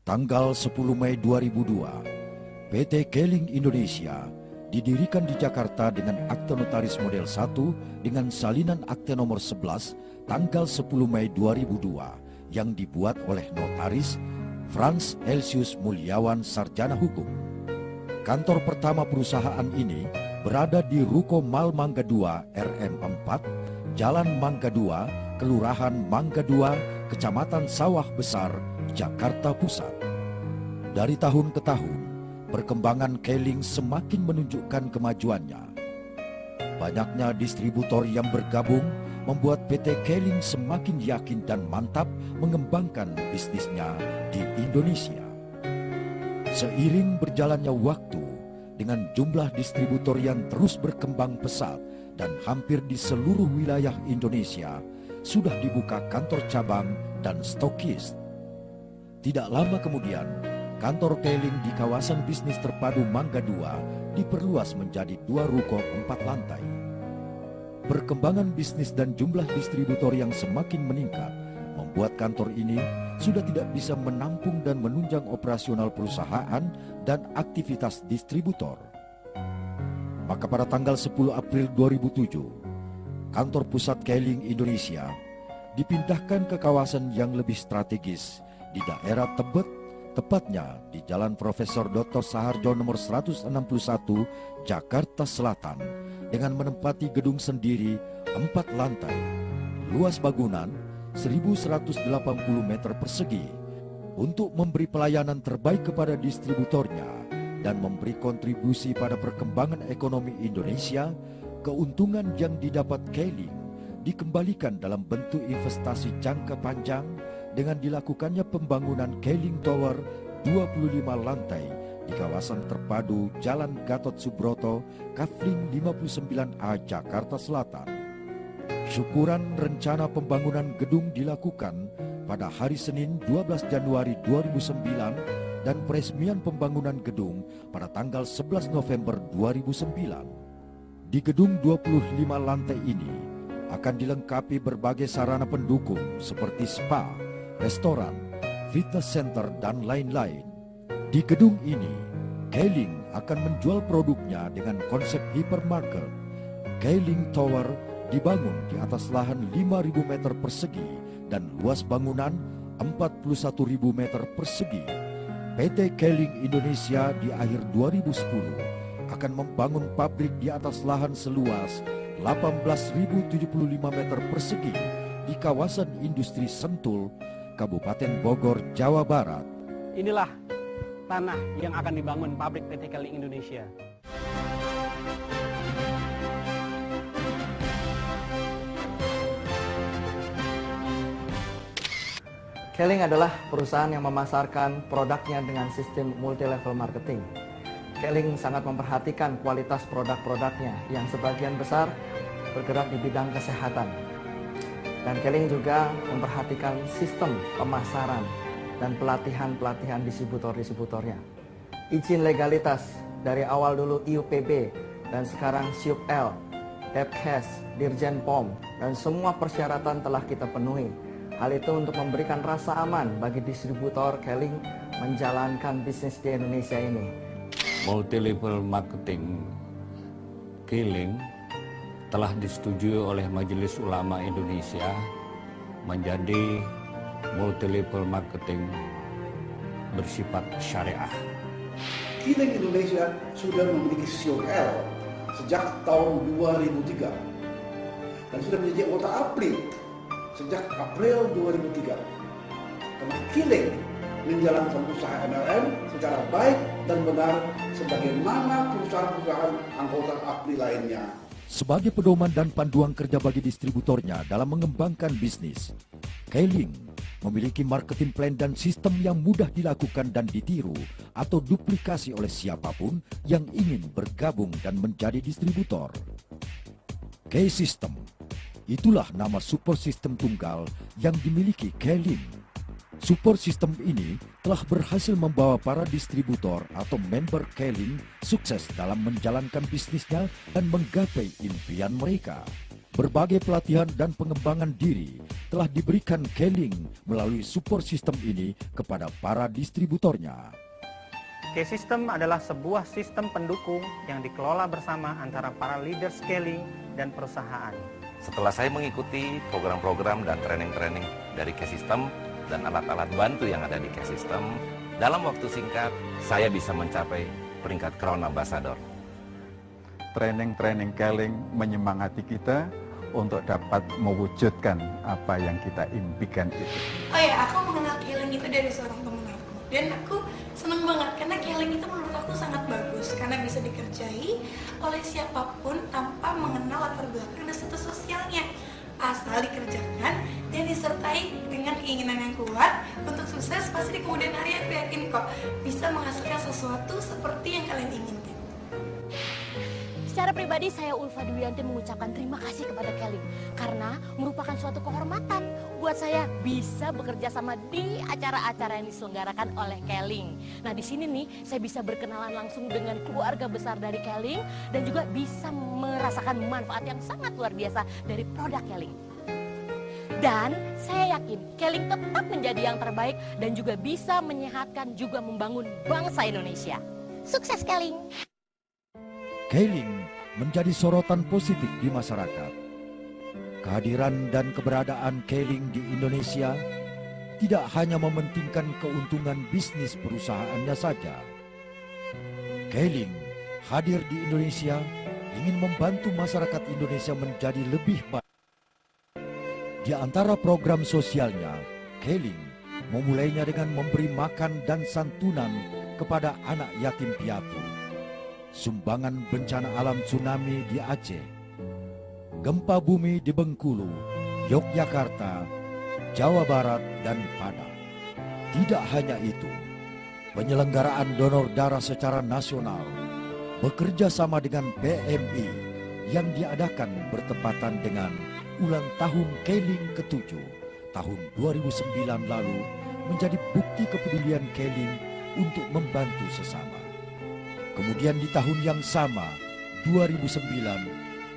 Tanggal 10 Mei 2002, PT Keling Indonesia didirikan di Jakarta dengan akte notaris model 1 dengan salinan akte nomor 11 tanggal 10 Mei 2002 yang dibuat oleh notaris Frans Helsius Mulyawan Sarjana Hukum. Kantor pertama perusahaan ini berada di Ruko Mal Mangga 2 RM 4, Jalan Mangga 2, Kelurahan Mangga 2, Kecamatan Sawah Besar, Jakarta Pusat. Dari tahun ke tahun, perkembangan Keling semakin menunjukkan kemajuannya. Banyaknya distributor yang bergabung membuat PT Keling semakin yakin dan mantap mengembangkan bisnisnya di Indonesia. Seiring berjalannya waktu, dengan jumlah distributor yang terus berkembang pesat dan hampir di seluruh wilayah Indonesia, sudah dibuka kantor cabang dan stokis. Tidak lama kemudian, kantor Keling di kawasan bisnis terpadu Mangga 2 diperluas menjadi 2 ruko 4 lantai. Perkembangan bisnis dan jumlah distributor yang semakin meningkat membuat kantor ini sudah tidak bisa menampung dan menunjang operasional perusahaan dan aktivitas distributor. Maka pada tanggal 10 April 2007, kantor pusat Keling Indonesia dipindahkan ke kawasan yang lebih strategis di daerah Tebet, tepatnya di Jalan Profesor Dr. Saharjo nomor 161, Jakarta Selatan, dengan menempati gedung sendiri 4 lantai, luas bangunan 1.180 meter persegi, untuk memberi pelayanan terbaik kepada distributornya dan memberi kontribusi pada perkembangan ekonomi Indonesia. Keuntungan yang didapat Keling dikembalikan dalam bentuk investasi jangka panjang dengan dilakukannya pembangunan Keling Tower 25 lantai di kawasan terpadu Jalan Gatot Subroto, Kafling 59A, Jakarta Selatan. Syukuran rencana pembangunan gedung dilakukan pada hari Senin 12 Januari 2009 dan peresmian pembangunan gedung pada tanggal 11 November 2009. Di gedung 25 lantai ini akan dilengkapi berbagai sarana pendukung seperti spa, restoran, fitness center, dan lain-lain. Di gedung ini, Keling akan menjual produknya dengan konsep hypermarket. Keling Tower dibangun di atas lahan 5.000 meter persegi dan luas bangunan 41.000 meter persegi. PT Keling Indonesia di akhir 2010 akan membangun pabrik di atas lahan seluas 18.075 meter persegi di kawasan industri Sentul, Kabupaten Bogor, Jawa Barat. Inilah tanah yang akan dibangun pabrik PT Keling Indonesia. Keling adalah perusahaan yang memasarkan produknya dengan sistem multi-level marketing. Keling sangat memperhatikan kualitas produk-produknya yang sebagian besar bergerak di bidang kesehatan. Dan Keling juga memperhatikan sistem pemasaran dan pelatihan distributor-distributornya. Izin legalitas dari awal dulu IUPB dan sekarang SIUP-L, Depkes, Dirjen POM, dan semua persyaratan telah kita penuhi. Hal itu untuk memberikan rasa aman bagi distributor Keling menjalankan bisnis di Indonesia ini. Multi-level marketing Keling telah disetujui oleh Majelis Ulama Indonesia menjadi multi-level marketing bersifat syariah. Keling Indonesia sudah memiliki SIUP-L sejak tahun 2003 dan sudah menjadi anggota APRI sejak April 2003. Karena Keling menjalankan usaha MLM secara baik dan benar sebagaimana perusahaan-perusahaan anggota APRI lainnya. Sebagai pedoman dan panduan kerja bagi distributornya dalam mengembangkan bisnis, Keling memiliki marketing plan dan sistem yang mudah dilakukan dan ditiru atau duplikasi oleh siapapun yang ingin bergabung dan menjadi distributor. K-System, itulah nama super sistem tunggal yang dimiliki Keling. Super sistem ini telah berhasil membawa para distributor atau member Keling sukses dalam menjalankan bisnisnya dan menggapai impian mereka. Berbagai pelatihan dan pengembangan diri telah diberikan Keling melalui support system ini kepada para distributornya. K-System adalah sebuah sistem pendukung yang dikelola bersama antara para leader scaling dan perusahaan. Setelah saya mengikuti program-program dan training-training dari K-System dan alat-alat bantu yang ada di K-System, dalam waktu singkat saya bisa mencapai peringkat Crown Ambassador. Training-training Keling menyemangati kita untuk dapat mewujudkan apa yang kita impikan itu. Oh ya, aku mengenal Keling itu dari seorang teman aku. Dan aku seneng banget karena Keling itu menurut aku sangat bagus. Karena bisa dikerjai oleh siapapun tanpa mengenal latar belakang dan status sosialnya. Asal dikerjakan dan disertai dengan keinginan yang kuat untuk sukses, pasti di kemudian hari aku yakin kok bisa menghasilkan sesuatu seperti yang kalian inginkan. Secara pribadi saya Ulfa Dwiyanti mengucapkan terima kasih kepada Keling karena merupakan suatu kehormatan buat saya bisa bekerja sama di acara-acara yang diselenggarakan oleh Keling. Nah di sini nih saya bisa berkenalan langsung dengan keluarga besar dari Keling dan juga bisa merasakan manfaat yang sangat luar biasa dari produk Keling. Dan saya yakin Keling tetap menjadi yang terbaik dan juga bisa menyehatkan juga membangun bangsa Indonesia. Sukses Keling! Keling menjadi sorotan positif di masyarakat. Kehadiran dan keberadaan Keling di Indonesia tidak hanya mementingkan keuntungan bisnis perusahaannya saja. Keling hadir di Indonesia ingin membantu masyarakat Indonesia menjadi lebih baik. Di antara program sosialnya, Keling memulainya dengan memberi makan dan santunan kepada anak yatim piatu, sumbangan bencana alam tsunami di Aceh, gempa bumi di Bengkulu, Yogyakarta, Jawa Barat, dan Padang. Tidak hanya itu, penyelenggaraan donor darah secara nasional bekerja sama dengan PMI yang diadakan bertepatan dengan ulang tahun Keling ke-7 tahun 2009 lalu menjadi bukti kepedulian Keling untuk membantu sesama. Kemudian di tahun yang sama, 2009,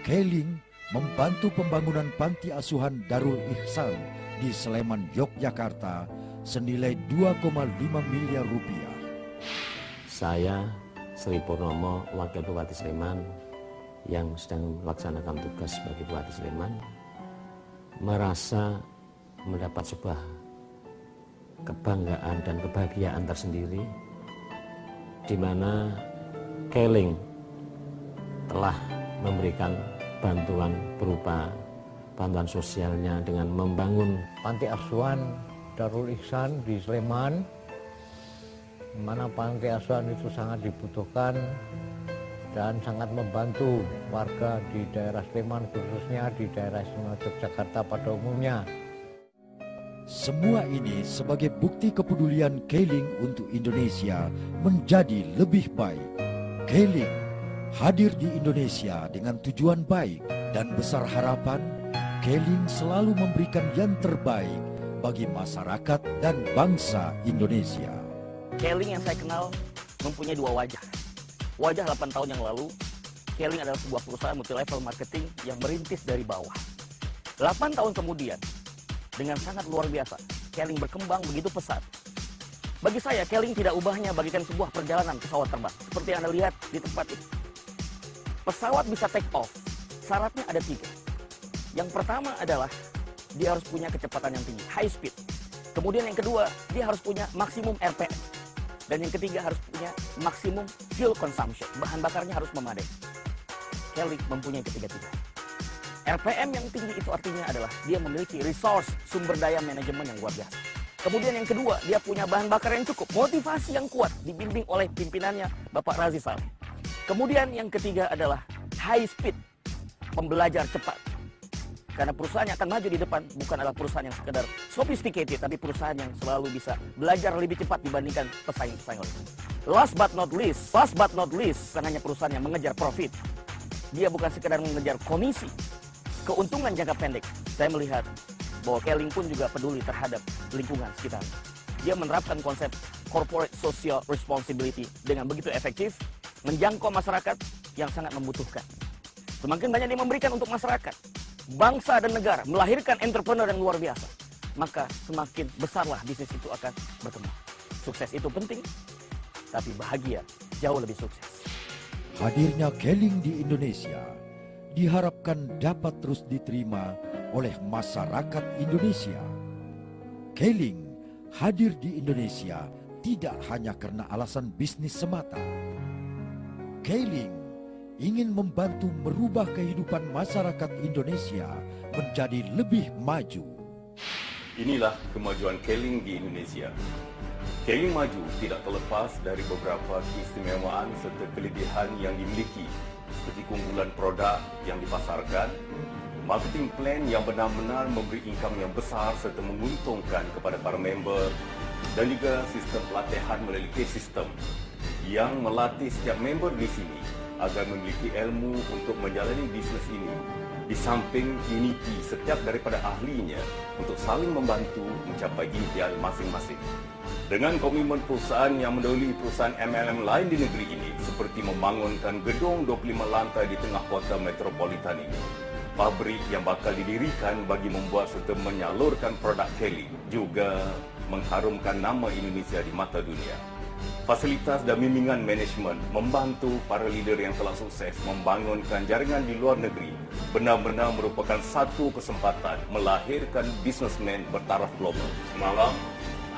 Keling membantu pembangunan panti asuhan Darul Ihsan di Sleman, Yogyakarta senilai 2,5 miliar rupiah. Saya Sri Purnomo, Wakil Bupati Sleman yang sedang melaksanakan tugas sebagai Bupati Sleman, merasa mendapat sebuah kebanggaan dan kebahagiaan tersendiri di mana Keling telah memberikan bantuan berupa bantuan sosialnya dengan membangun panti asuhan Darul Ihsan di Sleman, di mana panti asuhan itu sangat dibutuhkan dan sangat membantu warga di daerah Sleman, khususnya di daerah istimewa Yogyakarta pada umumnya. Semua ini sebagai bukti kepedulian Keling untuk Indonesia menjadi lebih baik. Keling hadir di Indonesia dengan tujuan baik dan besar harapan. Keling selalu memberikan yang terbaik bagi masyarakat dan bangsa Indonesia. Keling yang saya kenal mempunyai dua wajah. Wajah 8 tahun yang lalu, Keling adalah sebuah perusahaan multi-level marketing yang merintis dari bawah. 8 tahun kemudian, dengan sangat luar biasa, Keling berkembang begitu pesat. Bagi saya, Keling tidak ubahnya bagikan sebuah perjalanan pesawat terbang. Seperti yang Anda lihat di tempat ini. Pesawat bisa take off, syaratnya ada 3. Yang pertama adalah, dia harus punya kecepatan yang tinggi, high speed. Kemudian yang kedua, dia harus punya maksimum RPM. Dan yang ketiga harus punya maksimum fuel consumption, bahan bakarnya harus memadai. Keling mempunyai ketiga-tiga. RPM yang tinggi itu artinya adalah dia memiliki resource, sumber daya manajemen yang luar biasa. Kemudian yang kedua, dia punya bahan bakar yang cukup, motivasi yang kuat, dibimbing oleh pimpinannya Bapak Razi Saleh. Kemudian yang ketiga adalah high speed, pembelajar cepat. Karena perusahaan yang akan maju di depan bukan adalah perusahaan yang sekedar sophisticated, tapi perusahaan yang selalu bisa belajar lebih cepat dibandingkan pesaing-pesaing lain. Last but not least, bukan hanya perusahaan yang mengejar profit. Dia bukan sekedar mengejar komisi, keuntungan jangka pendek. Saya melihat bahwa Keling pun juga peduli terhadap lingkungan sekitar. Dia menerapkan konsep corporate social responsibility dengan begitu efektif, menjangkau masyarakat yang sangat membutuhkan. Semakin banyak dia memberikan untuk masyarakat, bangsa dan negara, melahirkan entrepreneur yang luar biasa, maka semakin besarlah bisnis itu akan berkembang. Sukses itu penting, tapi bahagia jauh lebih sukses. Hadirnya Keling di Indonesia diharapkan dapat terus diterima oleh masyarakat Indonesia. Keling hadir di Indonesia tidak hanya karena alasan bisnis semata. Keling ingin membantu merubah kehidupan masyarakat Indonesia menjadi lebih maju. Inilah kemajuan Keling di Indonesia. Keling maju tidak terlepas dari beberapa keistimewaan serta kelebihan yang dimiliki, seperti keunggulan produk yang dipasarkan, marketing plan yang benar-benar memberi income yang besar serta menguntungkan kepada para member, dan juga sistem pelatihan melalui K-System yang melatih setiap member di sini agar memiliki ilmu untuk menjalani bisnes ini, di samping unity setiap daripada ahlinya untuk saling membantu mencapai impian masing-masing. Dengan komitmen perusahaan yang mendahului perusahaan MLM lain di negeri ini, seperti membangunkan gedung 25 lantai di tengah kota metropolitan ini, pabrik yang bakal didirikan bagi membuat serta menyalurkan produk Keling, juga mengharumkan nama Indonesia di mata dunia. Fasilitas dan bimbingan manajemen membantu para leader yang telah sukses membangunkan jaringan di luar negeri benar-benar merupakan satu kesempatan melahirkan bisnesmen bertaraf global. Malam,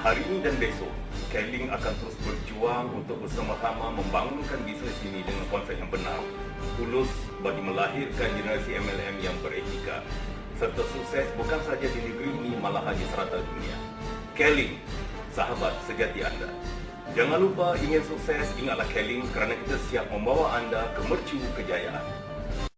hari ini dan besok, Keling akan terus berjuang untuk bersama-sama membangunkan bisnes ini dengan konsep yang benar, tulus bagi melahirkan generasi MLM yang beretika, serta sukses bukan saja di negeri ini malahan di serata dunia. Keling, sahabat sejati Anda. Jangan lupa ingin sukses, ingatlah Keling kerana kita siap membawa anda ke mercu kejayaan.